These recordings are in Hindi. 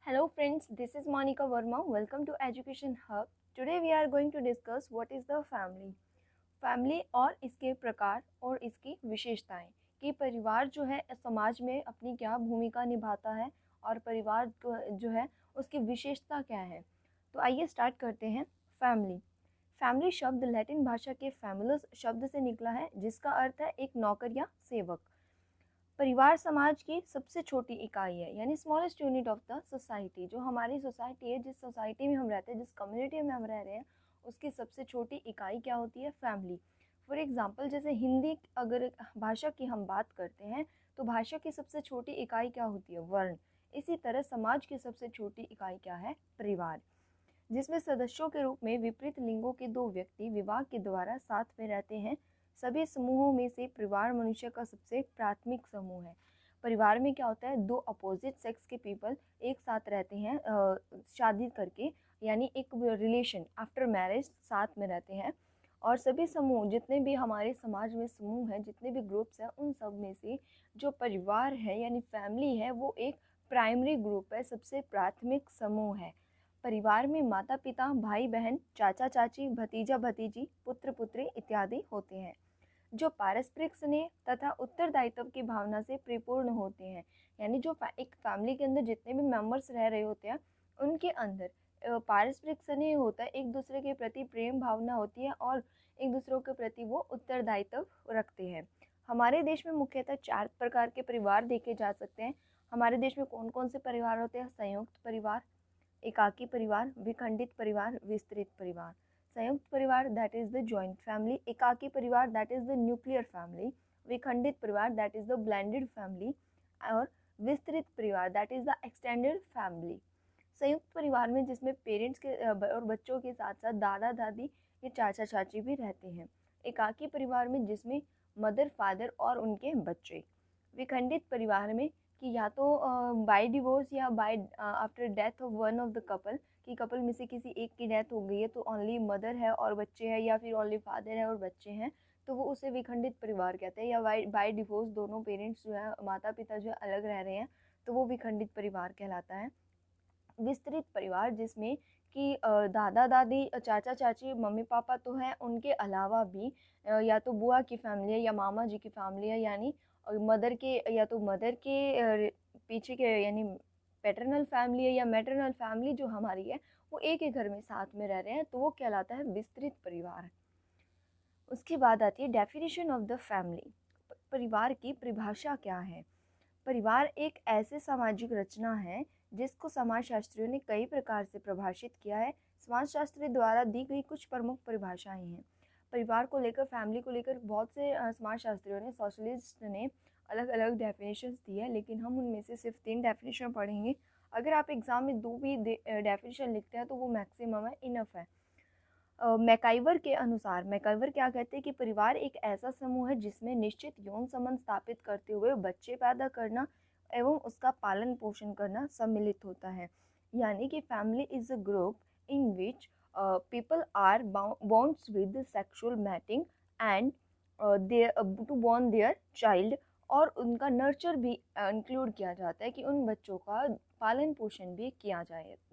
Hello friends, this is Monica Verma. Welcome to Education Hub. Today we are going to discuss what is the family. Family और इसके प्रकार और इसकी विशेषताएं कि परिवार जो है समाज में अपनी क्या भूमिका निभाता है और परिवार जो है उसकी विशेषता क्या है। तो आइए स्टार्ट करते हैं। फैमिली फैमिली शब्द लैटिन भाषा के फैमिलस शब्द से निकला है, जिसका अर्थ है एक नौकर या सेवक। परिवार समाज की सबसे छोटी इकाई है, यानी smallest unit of the society. जो हमारी सोसाइटी है, जिस सोसाइटी में हम रहते हैं, जिस कम्युनिटी में हम रह रहे हैं, उसकी सबसे छोटी इकाई क्या होती है? फैमिली। फॉर एग्जांपल, जैसे हिंदी अगर भाषा की हम बात करते हैं तो भाषा की सबसे छोटी इकाई क्या होती है? वर्ण। इसी तरह समाज की सबसे छोटी इकाई क्या है? परिवार, जिसमें सदस्यों के रूप में विपरीत लिंगों के दो व्यक्ति विवाह के द्वारा साथ में रहते हैं। सभी समूहों में से परिवार मनुष्य का सबसे प्राथमिक समूह है। परिवार में क्या होता है? दो अपोजिट सेक्स के पीपल एक साथ रहते हैं शादी करके, यानी एक रिलेशन आफ्टर मैरिज साथ में रहते हैं। और सभी समूह, जितने भी हमारे समाज में समूह हैं, जितने भी ग्रुप्स हैं, उन सब में से जो परिवार है यानी फैमिली है, वो एक प्राइमरी ग्रुप है, सबसे प्राथमिक समूह है। परिवार में माता पिता, भाई बहन, चाचा चाची, भतीजा भतीजी, पुत्र पुत्री इत्यादि होते हैं, जो पारस्परिक स्नेह तथा उत्तरदायित्व की भावना से परिपूर्ण होते हैं। यानी जो एक फैमिली के अंदर जितने भी मेंबर्स रह रहे होते हैं, उनके अंदर पारस्परिक स्नेह होता है, एक दूसरे के प्रति प्रेम भावना होती है और एक दूसरों के प्रति वो उत्तरदायित्व रखते हैं। हमारे देश में मुख्यतः 4 प्रकार के परिवार देखे जा सकते हैं। हमारे देश में कौन कौन से परिवार होते हैं? संयुक्त परिवार, एकाकी परिवार, विखंडित परिवार, विस्तृत परिवार। संयुक्त परिवार that is the joint family, एकाकी परिवार that is the nuclear family, विखंडित परिवार that is the blended family और विस्तृत परिवार that is the extended family. संयुक्त परिवार में जिसमें पेरेंट्स के और बच्चों के साथ साथ दादा दादी या चाचा चाची भी रहते हैं। एकाकी परिवार में जिसमें मदर फादर और उनके बच्चे। विखंडित परिवार में कि या तो बाय डिवोर्स या by after death of one of the couple, कि कपल में से किसी एक की डेथ हो गई है तो ओनली मदर है और बच्चे हैं, या फिर ओनली फादर है और बच्चे हैं, तो वो उसे विखंडित परिवार कहते हैं। या बाय डिवोर्स दोनों पेरेंट्स जो है, माता पिता जो है, अलग रह रहे हैं, तो वो विखंडित परिवार कहलाता है। विस्तृत परिवार जिसमें कि दादा दादी, चाचा चाची, मम्मी पापा तो हैं, उनके अलावा भी या तो बुआ की फैमिली है या मामा जी की फैमिली है, यानी मदर के या तो मदर के पीछे के यानी पैटर्नल फैमिली है या मैटरनल फैमिली जो हमारी है, वो एक ही घर में साथ में रह रहे हैं, तो वो कहलाता है विस्तृत परिवार। उसके बाद आती है डेफिनेशन ऑफ द फैमिली। परिवार की परिभाषा क्या है? परिवार एक ऐसे सामाजिक रचना है जिसको समाजशास्त्रियों ने कई प्रकार से परिभाषित किया है। समाजशास्त्री द्वारा दी गई कुछ प्रमुख परिभाषाएं हैं। परिवार को लेकर, फैमिली को लेकर बहुत से समाजशास्त्रियों ने, सोशलिस्ट ने अलग अलग डेफिनेशंस दी है, लेकिन हम उनमें से सिर्फ 3 डेफिनेशन पढ़ेंगे। अगर आप एग्जाम में 2 भी डेफिनेशन लिखते हैं तो वो मैक्सिमम है, इनफ है। मैकाइवर के अनुसार, मैकाइवर क्या कहते हैं कि परिवार एक ऐसा समूह है जिसमें निश्चित यौन संबंध स्थापित करते हुए बच्चे पैदा करना एवं उसका पालन पोषण करना सम्मिलित होता है। यानी कि family is a group in which people are bonds with sexual mating and to born their child, और उनका नर्चर भी इंक्लूड किया जाता है कि उन बच्चों का पालन पोषण भी किया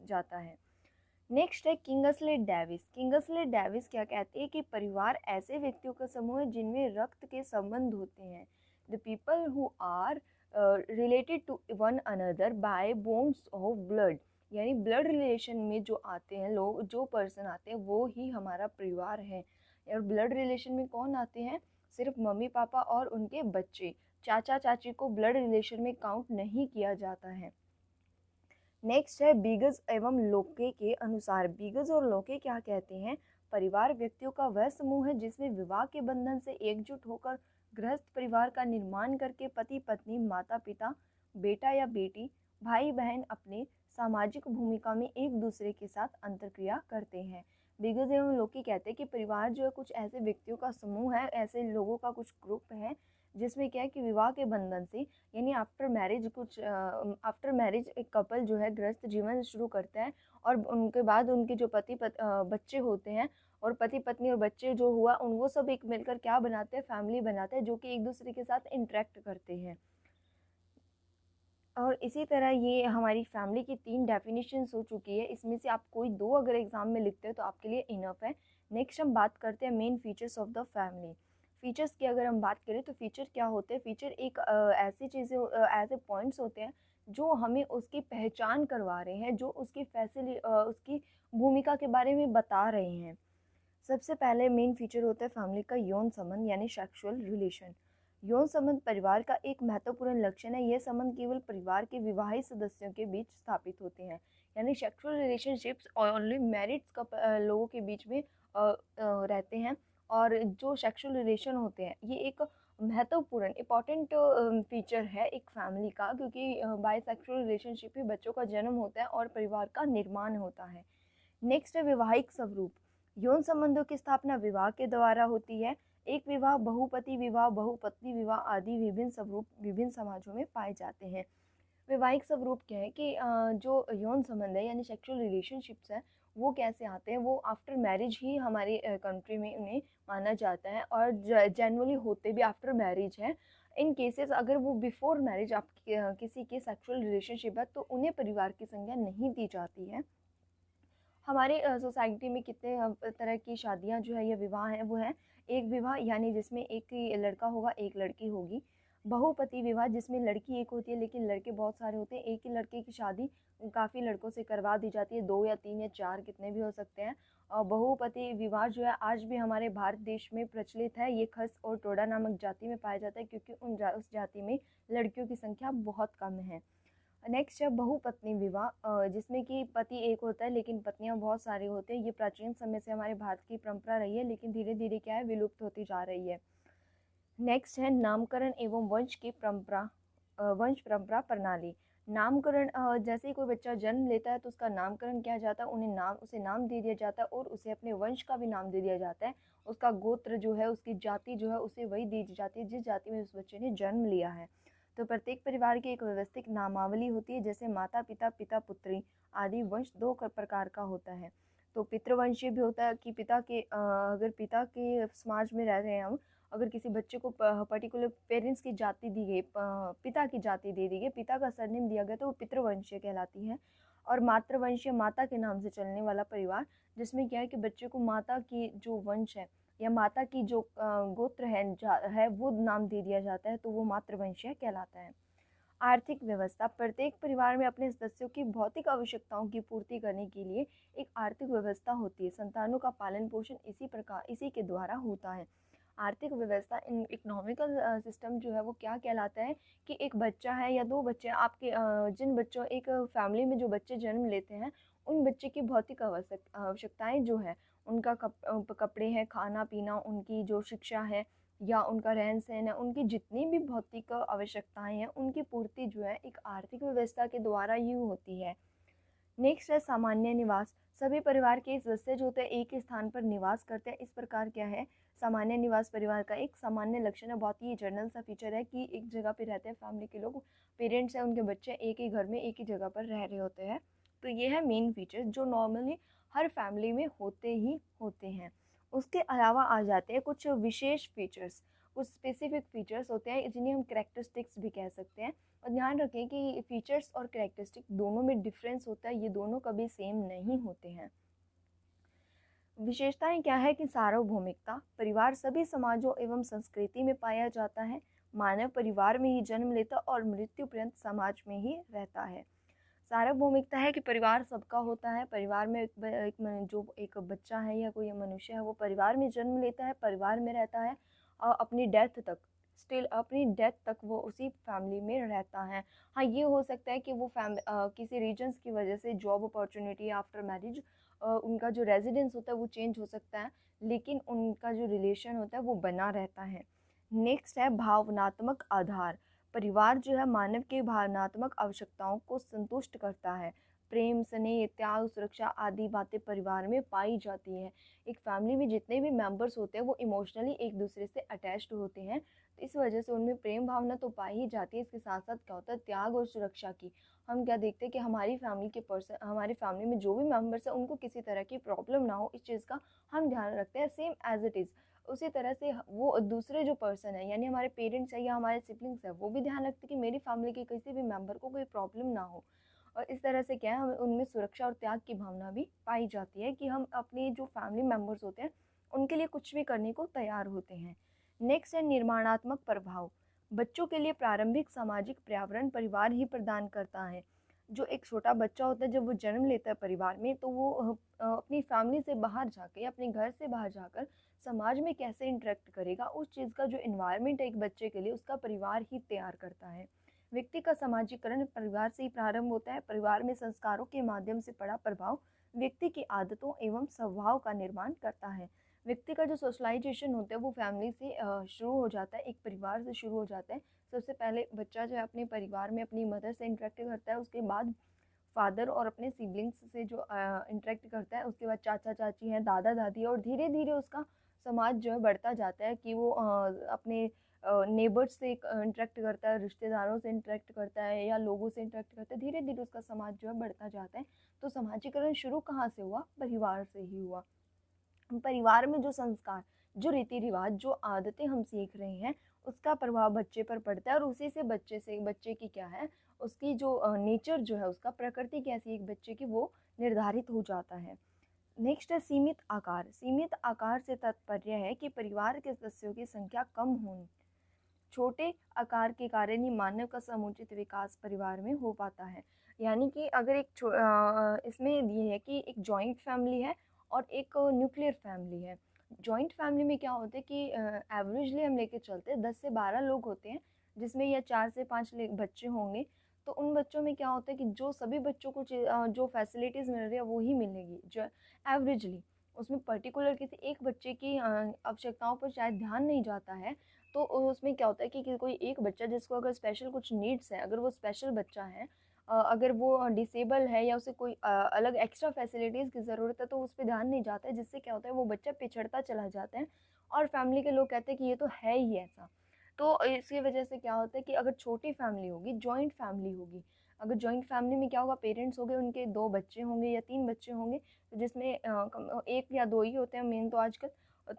जाता है। नेक्स्ट है किंगस्ले डेविस। किंगस्ले डेविस क्या कहते हैं कि परिवार ऐसे व्यक्तियों का समूह है जिनमें रक्त के संबंध होते हैं। The people who are related to one another by bones of blood, यानी ब्लड रिलेशन में जो आते हैं लोग, जो पर्सन आते हैं, वो ही हमारा परिवार है। और ब्लड रिलेशन में कौन आते हैं? सिर्फ मम्मी पापा और उनके बच्चे। चाचा चाची को ब्लड रिलेशन में काउंट नहीं किया जाता है। नेक्स्ट है बीगस एवं लोके के अनुसार। बीगस और लोके क्या कहते हैं? परिवार व्यक्तियों का वह समूह है जिसमें विवाह के बंधन से एकजुट होकर गृहस्थ परिवार का निर्माण करके पति पत्नी, माता पिता, बेटा या बेटी, भाई बहन अपने सामाजिक भूमिका में एक दूसरे के साथ अंतरक्रिया करते हैं। बीगस एवं लोके कहते हैं कि परिवार जो है कुछ ऐसे व्यक्तियों का समूह है, ऐसे लोगों का कुछ ग्रुप है जिसमें क्या है कि विवाह के बंधन से, यानी आफ्टर मैरिज एक कपल जो है गृहस्थ जीवन शुरू करता है, और उनके बाद उनके जो बच्चे होते हैं, और पति पत्नी और बच्चे जो हुआ उन वो सब एक मिलकर क्या बनाते हैं? फैमिली बनाते हैं, जो कि एक दूसरे के साथ इंटरेक्ट करते हैं। और इसी तरह ये हमारी फैमिली की 3 डेफिनेशंस हो चुकी है, इसमें से आप कोई 2 अगर एग्ज़ाम में लिखते हो तो आपके लिए इनफ है। नेक्स्ट हम बात करते हैं main features of the family. Features की अगर हम बात करें तो फीचर क्या होते हैं? फीचर एक ऐसी चीज़ें ऐसे पॉइंट्स होते हैं जो हमें उसकी पहचान करवा रहे हैं, जो उसकी उसकी भूमिका के बारे में बता रहे हैं। सबसे पहले मेन फीचर होता है फैमिली का यौन संबंध यानी सेक्सुअल रिलेशन। यौन संबंध परिवार का एक महत्वपूर्ण लक्षण है। यह संबंध केवल परिवार के विवाहित सदस्यों के बीच स्थापित होते हैं, यानी सेक्सुअल रिलेशनशिप्स ओनली मैरिड लोगों के बीच में रहते हैं। और जो सेक्सुअल रिलेशन होते हैं ये एक महत्वपूर्ण इम्पॉर्टेंट फीचर है एक फैमिली का, क्योंकि बाय सेक्सुअल रिलेशनशिप ही बच्चों का जन्म होता है और परिवार का निर्माण होता है। नेक्स्ट है वैवाहिक स्वरूप। यौन संबंधों की स्थापना विवाह के द्वारा होती है। एक विवाह, बहुपति विवाह, बहुपत्नी विवाह आदि विभिन्न स्वरूप विभिन्न समाजों में पाए जाते हैं। वैवाहिक स्वरूप क्या है कि जो यौन संबंध है यानी सेक्सुअल रिलेशनशिप्स हैं वो कैसे आते हैं, वो आफ्टर मैरिज ही हमारे कंट्री में उन्हें माना जाता है और जनरली होते भी आफ्टर मैरिज है। इन केसेस अगर वो बिफोर मैरिज आप किसी के सेक्सुअल रिलेशनशिप है तो उन्हें परिवार की संज्ञा नहीं दी जाती है। हमारे सोसाइटी में कितने तरह की शादियाँ जो है या विवाह हैं वो हैं। एक विवाह यानी जिसमें एक ही लड़का होगा एक लड़की होगी। बहुपति विवाह जिसमें लड़की एक होती है लेकिन लड़के बहुत सारे होते हैं। एक ही लड़के की शादी काफ़ी लड़कों से करवा दी जाती है, 2 या 3 या 4 कितने भी हो सकते हैं। और बहुपति विवाह जो है आज भी हमारे भारत देश में प्रचलित है। ये खस और टोडा नामक जाति में पाया जाता है क्योंकि उस जाति में लड़कियों की संख्या बहुत कम है। नेक्स्ट है बहुपत्नी विवाह, जिसमें कि पति एक होता है लेकिन पत्नियां बहुत सारी होती हैं। ये प्राचीन समय से हमारे भारत की परंपरा रही है लेकिन धीरे धीरे क्या है विलुप्त होती जा रही है। नेक्स्ट है नामकरण एवं वंश परंपरा प्रणाली। नामकरण, जैसे ही कोई बच्चा जन्म लेता है तो उसका नामकरण किया जाता है, उसे नाम दे दिया जाता है और उसे अपने वंश का भी नाम दे दिया जाता है। उसका गोत्र जो है, उसकी जाति जो है उसे वही दी जाती है जिस जाति में उस बच्चे ने जन्म लिया है। तो प्रत्येक परिवार की एक व्यवस्थित नामावली होती है, जैसे माता पिता, पिता पुत्री आदि। वंश 2 प्रकार का होता है। तो पितृवंशीय भी होता है कि अगर पिता के समाज में रह रहे हैं हम, अगर किसी बच्चे को पर्टिकुलर पेरेंट्स की जाति दी गई, पिता की जाति दे दी गई, पिता का सरनेम दिया गया तो वो पितृवंशीय कहलाती है। और मातृवंशीय, माता के नाम से चलने वाला परिवार, जिसमें क्या है कि बच्चे को माता की जो वंश है या माता की जो गोत्र है वो नाम दे दिया जाता है, तो वो मातृवंशीय कहलाता है। आर्थिक व्यवस्था, प्रत्येक परिवार में अपने सदस्यों की भौतिक आवश्यकताओं की पूर्ति करने के लिए एक आर्थिक व्यवस्था होती है। संतानों का पालन पोषण इसी के द्वारा होता है। आर्थिक व्यवस्था इन इकोनॉमिकल सिस्टम जो है वो क्या कहलाता है कि एक बच्चा है या 2 बच्चे आपके, जिन बच्चों एक फैमिली में जो बच्चे जन्म लेते हैं उन बच्चे की भौतिक आवश्यकताएं जो है, उनका कपड़े हैं, खाना पीना, उनकी जो शिक्षा है या उनका रहन सहन है, उनकी जितनी भी भौतिक आवश्यकताएं हैं उनकी पूर्ति जो है एक आर्थिक व्यवस्था के द्वारा ही होती है। नेक्स्ट है सामान्य निवास। सभी परिवार के सदस्य जो होते हैं एक ही स्थान पर निवास करते हैं। इस प्रकार क्या है, सामान्य निवास परिवार का एक सामान्य लक्षण है, बहुत ही जनरल सा फीचर है कि एक जगह पे रहते हैं फैमिली के लोग, पेरेंट्स हैं, उनके बच्चे एक ही घर में एक ही जगह पर रह रहे होते हैं। तो ये है मेन फीचर जो नॉर्मली हर फैमिली में होते ही होते हैं। उसके अलावा आ जाते हैं कुछ विशेष फीचर्स, कुछ स्पेसिफिक फीचर्स होते हैं जिन्हें हम कैरेक्टरिस्टिक्स भी कह सकते हैं। और ध्यान रखें कि फीचर्स और कैरेक्टरिस्टिक दोनों में डिफरेंस होता है, ये दोनों कभी सेम नहीं होते हैं। विशेषताएं क्या है कि सार्वभौमिकता, परिवार सभी समाजों एवं संस्कृति में पाया जाता है। मानव परिवार में ही जन्म लेता और मृत्यु पर्यंत समाज में ही रहता है। सार्वभौमिकता है कि परिवार सबका होता है। परिवार में जो एक बच्चा है या कोई मनुष्य है वो परिवार में जन्म लेता है, परिवार में रहता है और अपनी डेथ तक वो उसी फैमिली में रहता है। हाँ, ये हो सकता है कि वो किसी रीजन्स की वजह से जॉब अपॉर्चुनिटी आफ्टर मैरिज उनका जो रेजिडेंस होता है वो चेंज हो सकता है, लेकिन उनका जो रिलेशन होता है वो बना रहता है। नेक्स्ट है भावनात्मक आधार। परिवार जो है मानव के भावनात्मक आवश्यकताओं को संतुष्ट करता है। प्रेम, स्नेह, त्याग, सुरक्षा आदि बातें परिवार में पाई जाती हैं। एक फैमिली में जितने भी मेंबर्स होते हैं वो इमोशनली एक दूसरे से अटैच्ड होते हैं, तो इस वजह से उनमें प्रेम भावना तो पाई ही जाती है। इसके साथ साथ क्या होता है, त्याग और सुरक्षा की। हम क्या देखते हैं कि हमारी फैमिली में जो भी मेंबर्स हैं उनको किसी तरह की प्रॉब्लम ना हो, इस चीज़ का हम ध्यान रखते हैं। सेम एज इट इज़ उसी तरह से वो दूसरे जो पर्सन है यानी हमारे पेरेंट्स है या हमारे सिबलिंग्स है वो भी ध्यान रखते हैं कि मेरी फैमिली के किसी भी मेंबर को कोई प्रॉब्लम ना हो। और इस तरह से क्या है, हमें उनमें सुरक्षा और त्याग की भावना भी पाई जाती है कि हम अपने जो फैमिली मेंबर्स होते हैं उनके लिए कुछ भी करने को तैयार होते हैं। नेक्स्ट है निर्माणात्मक प्रभाव। बच्चों के लिए प्रारंभिक सामाजिक पर्यावरण परिवार ही प्रदान करता है। जो एक छोटा बच्चा होता है जब वो जन्म लेता है परिवार में, तो वो अपनी फैमिली से बाहर जाकर, अपने घर से बाहर जाकर समाज में कैसे इंटरेक्ट करेगा, उस चीज़ का जो इन्वायरमेंट है एक बच्चे के लिए, उसका परिवार ही तैयार करता है। व्यक्ति का समाजीकरण परिवार से ही प्रारंभ होता है। परिवार में संस्कारों के माध्यम से पड़ा प्रभाव व्यक्ति की आदतों एवं स्वभाव का निर्माण करता है। व्यक्ति का जो सोशलाइजेशन होता है वो फैमिली से शुरू हो जाता है, एक परिवार से शुरू हो जाता है। सबसे पहले बच्चा जो है अपने परिवार में अपनी मदर से इंटरेक्ट करता है, उसके बाद फादर और अपने सिबलिंग्स से जो इंटरेक्ट करता है, उसके बाद चाचा चाची हैं, दादा दादी, और धीरे धीरे उसका समाज जो है बढ़ता जाता है कि वो अपने नेबर्स से इंटरेक्ट करता है, रिश्तेदारों से इंटरेक्ट करता है या लोगों से इंटरेक्ट करता है। धीरे धीरे उसका समाज जो है बढ़ता जाता है। तो समाजीकरण शुरू कहाँ से हुआ? परिवार से ही हुआ। परिवार में जो संस्कार, जो रीति रिवाज, जो आदतें हम सीख रहे हैं, उसका प्रभाव बच्चे पर पड़ता है और उसी से बच्चे की क्या है, उसकी जो नेचर जो है, उसका प्रकृति कैसी है एक बच्चे की, वो निर्धारित हो जाता है। नेक्स्ट है सीमित आकार। सीमित आकार से तात्पर्य है कि परिवार के सदस्यों की संख्या कम होनी। छोटे आकार के कारण ही मानव का समुचित विकास परिवार में हो पाता है। यानी कि अगर इसमें ये है कि एक जॉइंट फैमिली है और एक न्यूक्लियर फैमिली है। जॉइंट फैमिली में क्या होता है कि एवरेजली हम लेके चलते हैं 10 से 12 लोग होते हैं, जिसमें या 4 से 5 बच्चे होंगे। तो उन बच्चों में क्या होता है कि जो सभी बच्चों को जो फैसिलिटीज़ मिल रही है वो ही मिलेगी जो एवरेजली। उसमें पर्टिकुलर किसी एक बच्चे की आवश्यकताओं पर शायद ध्यान नहीं जाता है। तो उसमें क्या होता है कि कोई एक बच्चा जिसको अगर स्पेशल कुछ नीड्स है, अगर वो स्पेशल बच्चा है, अगर वो डिसेबल है या उसे कोई अलग एक्स्ट्रा फैसिलिटीज़ की ज़रूरत है, तो उस पर ध्यान नहीं जाता है, जिससे क्या होता है वो बच्चा पिछड़ता चला जाता है और फैमिली के लोग कहते हैं कि ये तो है ही ऐसा। तो इसकी वजह से क्या होता है कि अगर छोटी फैमिली होगी, जॉइंट फैमिली होगी, अगर जॉइंट फैमिली में क्या होगा, पेरेंट्स हो गए, उनके 2 बच्चे होंगे या 3 बच्चे होंगे, तो जिसमें 1 या 2 ही होते हैं मेन तो आजकल।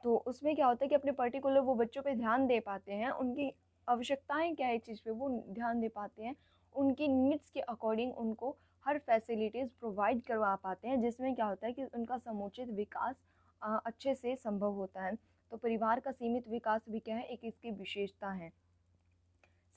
तो उसमें क्या होता है कि अपने पर्टिकुलर वो बच्चों पे ध्यान दे पाते हैं, उनकी आवश्यकताएं क्या है चीज़ पे वो ध्यान दे पाते हैं, उनकी नीड्स के अकॉर्डिंग उनको हर फैसिलिटीज़ प्रोवाइड करवा पाते हैं, जिसमें क्या होता है कि उनका समुचित विकास अच्छे से संभव होता है। तो परिवार का सीमित विकास भी क्या है, एक इसकी विशेषता है।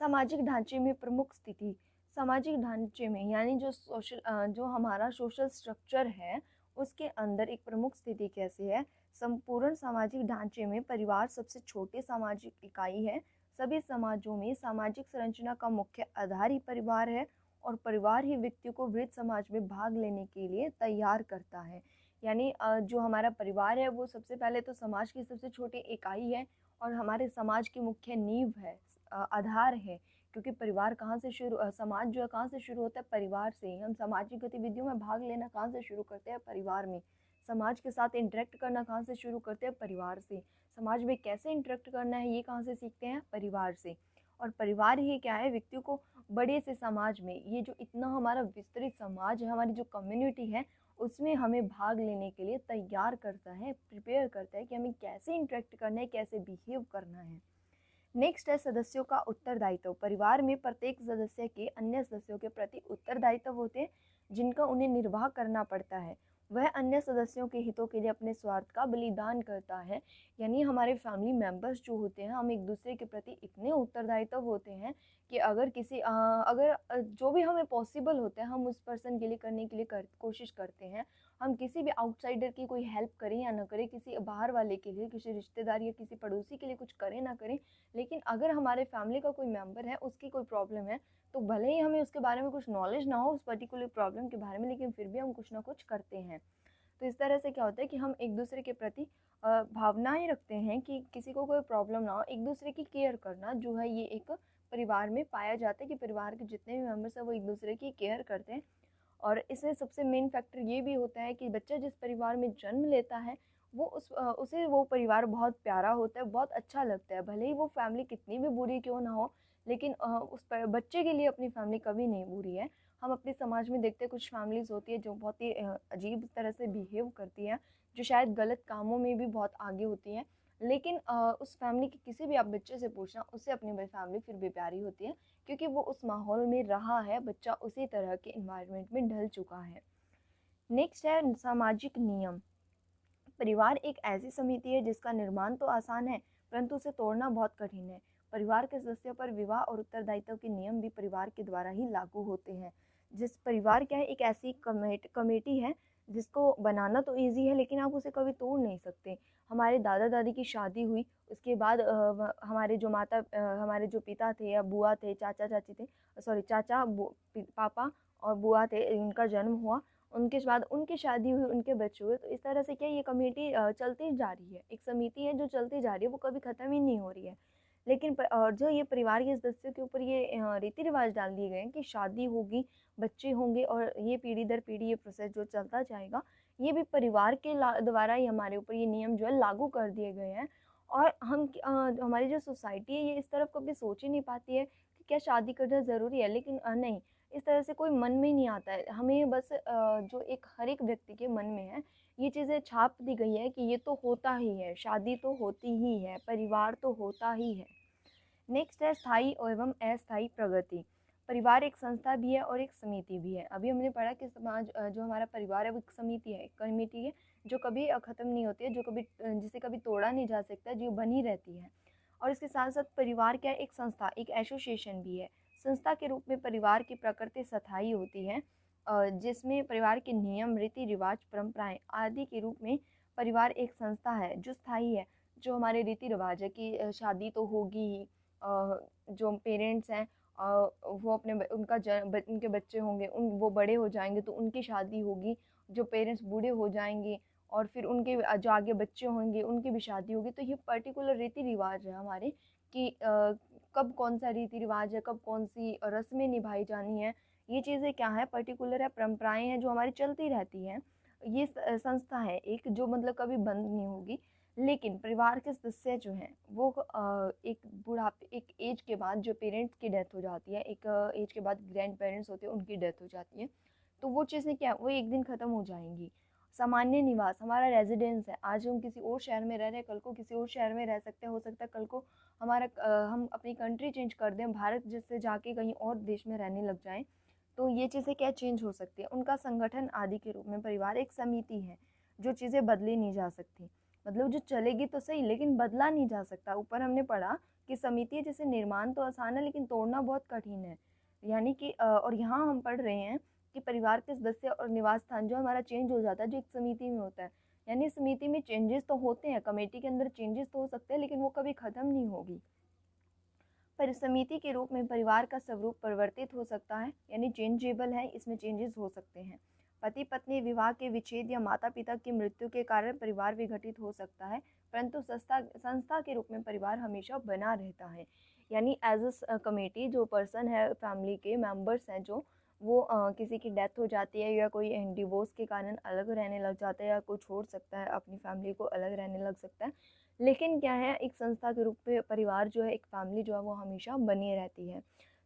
सामाजिक ढांचे में प्रमुख स्थिति। सामाजिक ढांचे में यानी जो हमारा सोशल स्ट्रक्चर है, उसके अंदर एक प्रमुख स्थिति कैसे है? संपूर्ण सामाजिक ढांचे में परिवार सबसे छोटी सामाजिक इकाई है। सभी समाजों में सामाजिक संरचना का मुख्य आधार ही परिवार है और परिवार ही व्यक्ति को वृहद समाज में भाग लेने के लिए तैयार करता है। यानी जो हमारा परिवार है वो सबसे पहले तो समाज की सबसे छोटी इकाई है और हमारे समाज की मुख्य नींव है, आधार है। क्योंकि परिवार कहाँ से शुरू समाज जो है कहाँ से शुरू होता है? परिवार से ही। हम सामाजिक गतिविधियों में भाग लेना कहाँ से शुरू करते हैं? परिवार में। समाज के साथ इंटरेक्ट करना कहाँ से शुरू करते हैं? परिवार से। समाज में कैसे इंटरेक्ट करना है ये कहाँ से सीखते हैं? परिवार से। और परिवार ही क्या है, व्यक्तियों को बड़े से समाज में, ये जो इतना हमारा विस्तृत समाज है, हमारी जो कम्युनिटी है, उसमें हमें भाग लेने के लिए तैयार करता है, प्रिपेयर करता है कि हमें कैसे इंटरेक्ट करना है, कैसे बिहेव करना है। नेक्स्ट है सदस्यों का उत्तरदायित्व। परिवार में प्रत्येक सदस्य के अन्य सदस्यों के प्रति उत्तरदायित्व होते हैं, जिनका उन्हें निर्वाह करना पड़ता है। वह अन्य सदस्यों के हितों के लिए अपने स्वार्थ का बलिदान करता है। यानी हमारे फैमिली मेंबर्स जो होते हैं, हम एक दूसरे के प्रति इतने उत्तरदायित्व होते हैं कि अगर जो भी हमें पॉसिबल होता है, हम उस पर्सन के लिए करने के लिए कोशिश करते हैं। हम किसी भी आउटसाइडर की कोई हेल्प करें या ना करें, किसी बाहर वाले के लिए, किसी रिश्तेदार या किसी पड़ोसी के लिए कुछ करें ना करें, लेकिन अगर हमारे फैमिली का कोई मेंबर है, उसकी कोई प्रॉब्लम है, तो भले ही हमें उसके बारे में कुछ नॉलेज ना हो उस पर्टिकुलर प्रॉब्लम के बारे में, लेकिन फिर भी हम कुछ ना कुछ करते हैं। तो इस तरह से क्या होता है कि हम एक दूसरे के प्रति भावनाएं रखते हैं कि किसी को कोई प्रॉब्लम ना हो। एक दूसरे की केयर करना जो है, ये एक परिवार में पाया जाता है कि परिवार के जितने भी मेंबर्स हैं वो एक दूसरे की केयर करते हैं। और इसमें सबसे मेन फैक्टर ये भी होता है कि बच्चा जिस परिवार में जन्म लेता है, वो उसे वो परिवार बहुत प्यारा होता है, बहुत अच्छा लगता है। भले ही वो फैमिली कितनी भी बुरी क्यों ना हो, लेकिन बच्चे के लिए अपनी फैमिली कभी नहीं बुरी है। हम अपने समाज में देखते हैं कुछ फैमिलीज़ होती है जो बहुत ही अजीब तरह से बिहेव करती हैं, जो शायद गलत कामों में भी बहुत आगे होती हैं, लेकिन उस फैमिली के किसी भी आप बच्चे से पूछना, उससे अपनी फैमिली फिर भी प्यारी होती है, क्योंकि वो उस माहौल में रहा है, बच्चा उसी तरह के इन्वायरमेंट में ढल चुका है। नेक्स्ट है सामाजिक नियम। परिवार एक ऐसी समिति है जिसका निर्माण तो आसान है, परंतु उसे तोड़ना बहुत कठिन है। परिवार के सदस्यों पर विवाह और उत्तरदायित्व के नियम भी परिवार के द्वारा ही लागू होते हैं। जिस परिवार क्या है, एक ऐसी कमेटी है जिसको बनाना तो ईजी है, लेकिन आप उसे कभी तोड़ नहीं सकते। हमारे दादा दादी की शादी हुई, उसके बाद हमारे जो हमारे जो पिता थे या बुआ थे, चाचा चाची थे, सॉरी चाचा पापा और बुआ थे, इनका जन्म हुआ, उनके बाद उनकी शादी हुई, उनके बच्चे हुए, तो इस तरह से क्या ये कमेटी चलती जा रही है, एक समिति है जो चलती जा रही है, वो कभी ख़त्म ही नहीं हो रही है। लेकिन जो ये परिवार के सदस्यों के ऊपर ये रीति रिवाज डाल दिए गए हैं कि शादी होगी, बच्चे होंगे, और ये पीढ़ी दर पीढ़ी ये प्रोसेस जो चलता जाएगा, ये भी परिवार के द्वारा ही हमारे ऊपर ये नियम जो है लागू कर दिए गए हैं। और हमारी जो सोसाइटी है ये इस तरफ कभी सोच ही नहीं पाती है कि क्या शादी करना ज़रूरी है, लेकिन नहीं, इस तरह से कोई मन में ही नहीं आता है। हमें बस जो एक हर एक व्यक्ति के मन में है, ये चीज़ें छाप दी गई है कि ये तो होता ही है, शादी तो होती ही है, परिवार तो होता ही है। नेक्स्ट है स्थायी एवं अस्थायी प्रगति। परिवार एक संस्था भी है और एक समिति भी है। अभी हमने पढ़ा कि समाज जो हमारा परिवार है वो एक समिति है, एक कमेटी है, जो कभी ख़त्म नहीं होती है, जो कभी जिसे कभी तोड़ा नहीं जा सकता, जो बनी रहती है। और इसके साथ साथ परिवार क्या है, एक संस्था, एक एसोसिएशन भी है। संस्था के रूप में परिवार की प्रकृति स्थायी होती है, जिसमें परिवार के नियम, रीति रिवाज, परंपराएं आदि के रूप में परिवार एक संस्था है जो स्थायी है। जो हमारे रीति रिवाज है कि शादी तो होगी ही, जो पेरेंट्स हैं वो अपने उनके बच्चे होंगे, वो बड़े हो जाएंगे तो उनकी शादी होगी, जो पेरेंट्स बूढ़े हो जाएंगे और फिर उनके जो आगे बच्चे होंगे उनकी भी शादी होगी। तो ये पर्टिकुलर रीति रिवाज है हमारे कि कब कौन सा रीति रिवाज है, कब कौन सी रस्में निभाई जानी है, ये चीज़ें क्या है, पर्टिकुलर है, परंपराएं हैं जो हमारी चलती रहती हैं। ये संस्था है एक जो मतलब कभी बंद नहीं होगी। लेकिन परिवार के सदस्य जो हैं वो एक बुढ़ापे, एक एज के बाद जो पेरेंट्स की डेथ हो जाती है, एक एज के बाद ग्रैंड पेरेंट्स होते हैं उनकी डेथ हो जाती है, तो वो चीज़ें क्या वो एक दिन ख़त्म हो जाएंगी। सामान्य निवास हमारा रेजिडेंस है, आज हम किसी और शहर में रह रहे हैं, कल को किसी और शहर में रह सकते हैं, हो सकता है कल को हम अपनी कंट्री चेंज कर दें, भारत जिससे जाके कहीं और देश में रहने लग जाएं, तो ये चीज़ें क्या चेंज हो सकती है। उनका संगठन आदि के रूप में परिवार एक समिति है, जो चीज़ें बदली नहीं जा सकती, मतलब जो चलेगी तो सही लेकिन बदला नहीं जा सकता। ऊपर हमने पढ़ा कि समिति जैसे निर्माण तो आसान है लेकिन तोड़ना बहुत कठिन है, यानी कि और यहाँ हम पढ़ रहे हैं कि परिवार के सदस्य और निवास स्थान जो हमारा चेंज हो जाता है, जो एक समिति में होता है, यानी समिति में चेंजेस तो होते हैं, कमेटी के अंदर चेंजेस तो हो सकते हैं, लेकिन वो कभी ख़त्म नहीं होगी। पर समिति के रूप में परिवार का स्वरूप परिवर्तित हो सकता है, यानी चेंजेबल है, इसमें चेंजेस हो सकते हैं। पति पत्नी विवाह के विच्छेद या माता पिता की मृत्यु के कारण परिवार विघटित हो सकता है, परंतु संस्था के रूप में परिवार हमेशा बना रहता है। यानी एज अ कमेटी जो पर्सन है, फैमिली के मेंबर्स हैं जो, वो किसी की डेथ हो जाती है या कोई डिवोर्स के कारण अलग रहने लग जाता है या कोई छोड़ सकता है, अपनी फैमिली को अलग रहने लग सकता है, लेकिन क्या है, एक संस्था के रूप में परिवार जो है, एक फैमिली जो है वो हमेशा बनी रहती है।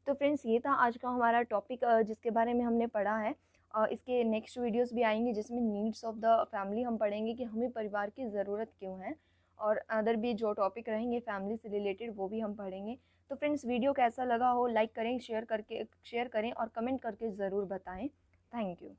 तो फ्रेंड्स ये था आज का हमारा टॉपिक जिसके बारे में हमने पढ़ा है। इसके नेक्स्ट वीडियोस भी आएंगे जिसमें नीड्स ऑफ द फैमिली हम पढ़ेंगे कि हमें परिवार की ज़रूरत क्यों है, और अदर भी जो टॉपिक रहेंगे फैमिली से रिलेटेड वो भी हम पढ़ेंगे। तो फ्रेंड्स वीडियो कैसा लगा हो, लाइक करें, शेयर करें और कमेंट करके ज़रूर बताएं। Thank you.